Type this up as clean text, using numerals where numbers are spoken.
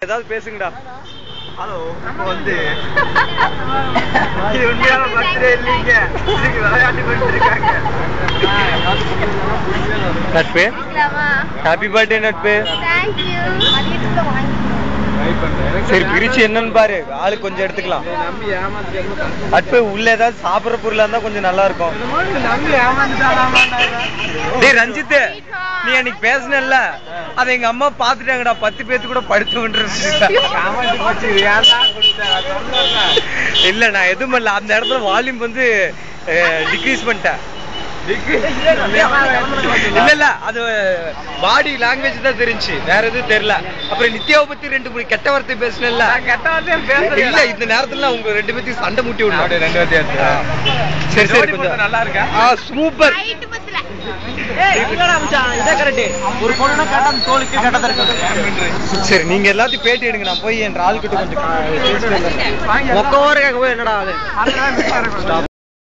ஏதாவது பேசுங்கடா. ஹலோ, இப்போ வந்து இது உண்மையான பர்த்டே இல்லைங்க, இதுக்கு விளையாட்டு பண்ணிட்டு இருக்காங்க. நட்பு, ஹாப்பி பர்த்டே நட்பு. சரி, பிரிச்சு என்னன்னு பாரு, ஆளு கொஞ்சம் எடுத்துக்கலாம். நட்பு உள்ள ஏதாவது சாப்பிட்ற பொருளா இருந்தா கொஞ்சம் நல்லா இருக்கும். டேய் ரஞ்சித், நீ அன்னைக்கு பேசுனல்ல, அதை எங்க அம்மா பாத்துட்டாங்கடா. 10 பேத்து கூட படுத்து இல்ல, நான் எதுவும் இல்ல. அந்த இடத்துல வால்யூம் வந்து டிக்ரீஸ் பண்ணிட்டேன். இல்ல இல்ல, அது பாடி லாங்குவேஜ் தான் தெரிஞ்சு, வேற எதுவும் தெரியல. அப்புறம் நித்யாவை பத்தி 2-3 கெட்ட வார்த்தை பேசல. இல்ல, இந்த நேரத்துல உங்க 2 பேத்தையும் சண்டை முட்டி விடணும். 2 பேத்தையும். சரி சரி, கொஞ்சம் நல்லா இருக்கா? சூப்பர். சரி, நீங்க எல்லாத்தையும் பேட்டி எடுங்க. நான் போய் என் ஆள் கிட்ட கொஞ்சம் என்னடா